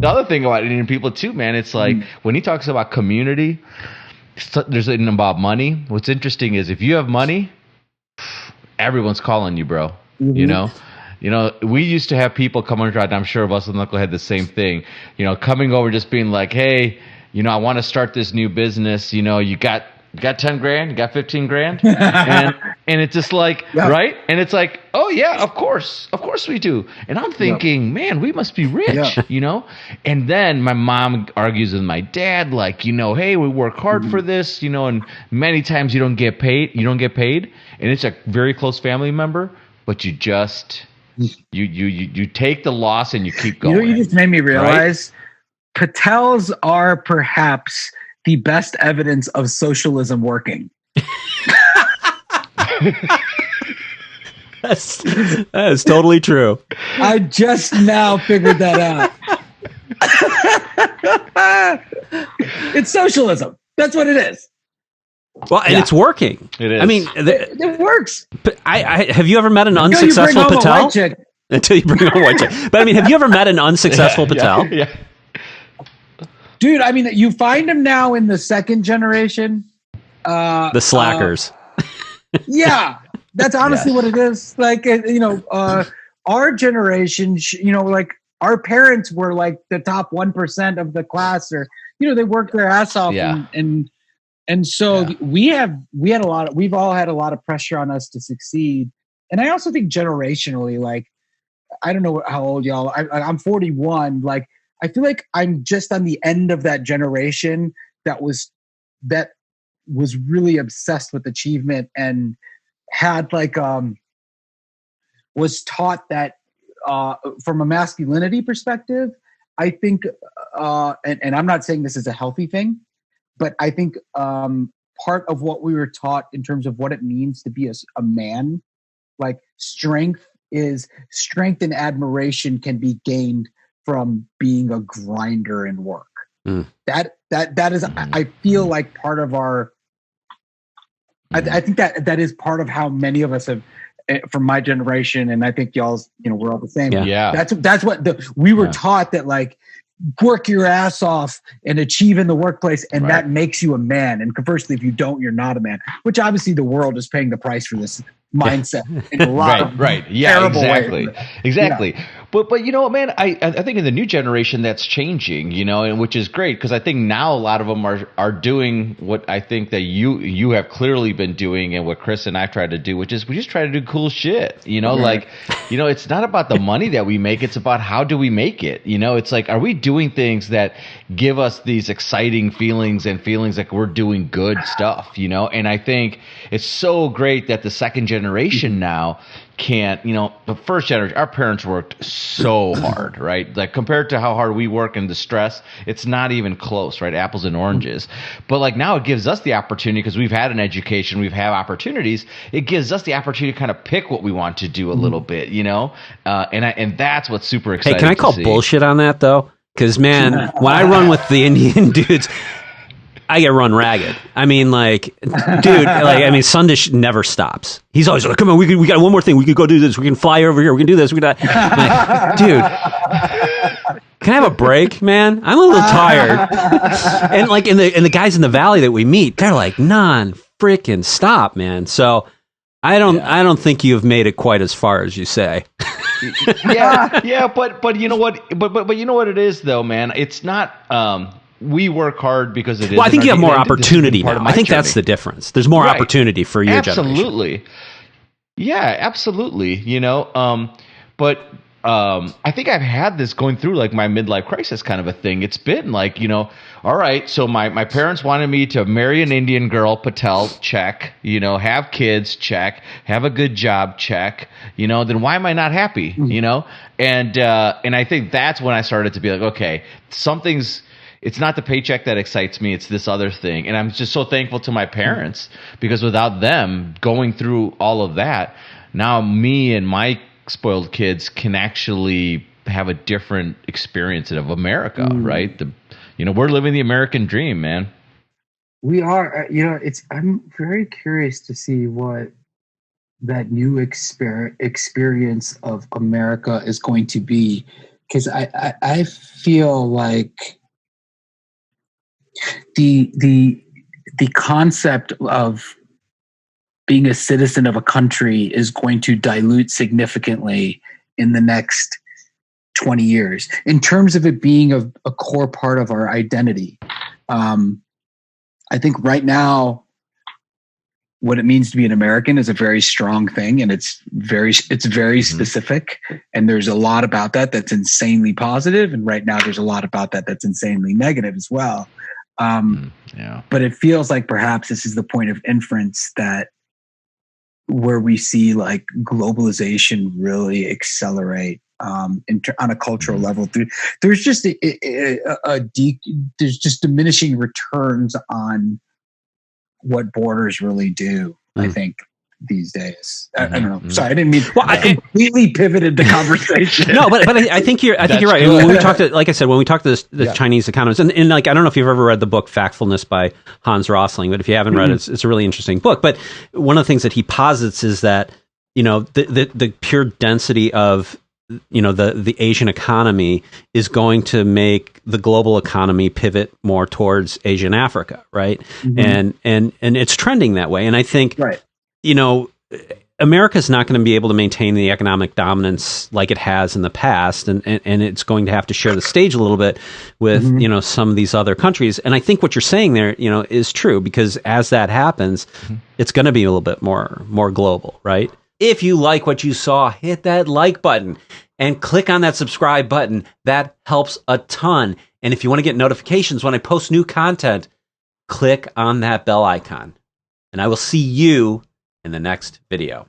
the other thing about Indian people too, man, it's like when he talks about community, there's something about money. What's interesting is if you have money, everyone's calling you, bro. You know, we used to have people come over, and I'm sure us and Knuckle had the same thing, coming over just being like, hey, I want to start this new business. You got 10 grand, you got 15 grand. And it's just like, right. And it's like, oh yeah, of course we do. And I'm thinking, man, we must be rich, And then my mom argues with my dad, like, hey, we work hard for this, and many times you don't get paid. And it's a very close family member, but you just, you take the loss and you keep going. You just made me realize, right? Patels are perhaps the best evidence of socialism working. That is totally true. I just now figured that out. It's socialism. That's what it is. Well, and it's working. It is. I mean, it works. But I have you ever met an unsuccessful Patel? Until you bring home a white chick. But I mean, have you ever met an unsuccessful Patel? Yeah. Dude, I mean, you find them now in the second generation. The slackers. Yeah, that's honestly what it is. Like, our generation, like our parents were like the top 1% of the class, or, they worked their ass off. Yeah. And so we've all had a lot of pressure on us to succeed. And I also think generationally, like, I don't know how old y'all are. I'm 41. Like, I feel like I'm just on the end of that generation that was really obsessed with achievement and had was taught that from a masculinity perspective, I think, and I'm not saying this is a healthy thing, but I think part of what we were taught in terms of what it means to be a man, like strength and admiration can be gained from being a grinder and work. That is, I feel like part of our, I think that is part of how many of us have, from my generation, and I think y'all's, we're all the same. Yeah. That's what we were taught, that like, work your ass off and achieve in the workplace, and that makes you a man. And conversely, if you don't, you're not a man. Which obviously the world is paying the price for this mindset in a lot of terrible ways. Exactly. But you know what, man? I think in the new generation that's changing, and which is great, because I think now a lot of them are doing what I think that you have clearly been doing, and what Chris and I try to do, which is we just try to do cool shit. Like, it's not about the money that we make; it's about how do we make it. It's like, are we doing things that give us these exciting feelings and feelings like we're doing good stuff? And I think it's so great that the second generation now can't, the first generation, our parents worked so hard, right? Like, compared to how hard we work and the stress, it's not even close, right? Apples and oranges. But like, now it gives us the opportunity, because we've had an education, we've had opportunities. It gives us the opportunity to kind of pick what we want to do a little bit, and that's what's super exciting. Hey, can I call bullshit on that though? Because man, when I run with the Indian dudes, I get run ragged. I mean, like, dude, Sundish never stops. He's always like, come on, we got one more thing. We could go do this. We can fly over here. We can do this. Like, dude, can I have a break, man? I'm a little tired. And like, and the guys in the valley that we meet, they're like, freaking stop, man. So I don't think you've made it quite as far as you say. But you know what? But you know what it is, though, man. It's not. We work hard because it is. Well, I think you have more opportunity now. I think that's the difference. There's more opportunity for your generation. Absolutely. Yeah, absolutely. But I think I've had this going through like my midlife crisis kind of a thing. It's been like, all right, so my parents wanted me to marry an Indian girl, Patel, check, have kids, check, have a good job, check, then why am I not happy, And I think that's when I started to be like, okay, it's not the paycheck that excites me. It's this other thing. And I'm just so thankful to my parents, because without them going through all of that, now me and my spoiled kids can actually have a different experience of America, right? We're living the American dream, man. We are, I'm very curious to see what that new experience of America is going to be, because I feel like the concept of being a citizen of a country is going to dilute significantly in the next 20 years in terms of it being a core part of our identity. I think right now, what it means to be an American is a very strong thing, and it's very specific. And there's a lot about that that's insanely positive, and right now there's a lot about that that's insanely negative as well. But it feels like perhaps this is the point of inference that where we see like globalization really accelerate on a cultural level. There's just there's just diminishing returns on what borders really do, I think, these days. I don't know. Sorry, I didn't mean. Well, I completely pivoted the conversation. No, but I think you're right. When we talked to, like I said, when we talked to the Chinese economists, and like I don't know if you've ever read the book Factfulness by Hans Rosling, but if you haven't read it, it's a really interesting book. But one of the things that he posits is that the pure density of the Asian economy is going to make the global economy pivot more towards Asia and Africa, right? And it's trending that way. And I think, America's not going to be able to maintain the economic dominance like it has in the past, and it's going to have to share the stage a little bit with some of these other countries. And I think what you're saying there, is true, because as that happens, it's going to be a little bit more global, right? If you like what you saw, hit that like button and click on that subscribe button. That helps a ton. And if you want to get notifications when I post new content, click on that bell icon. And I will see you in the next video.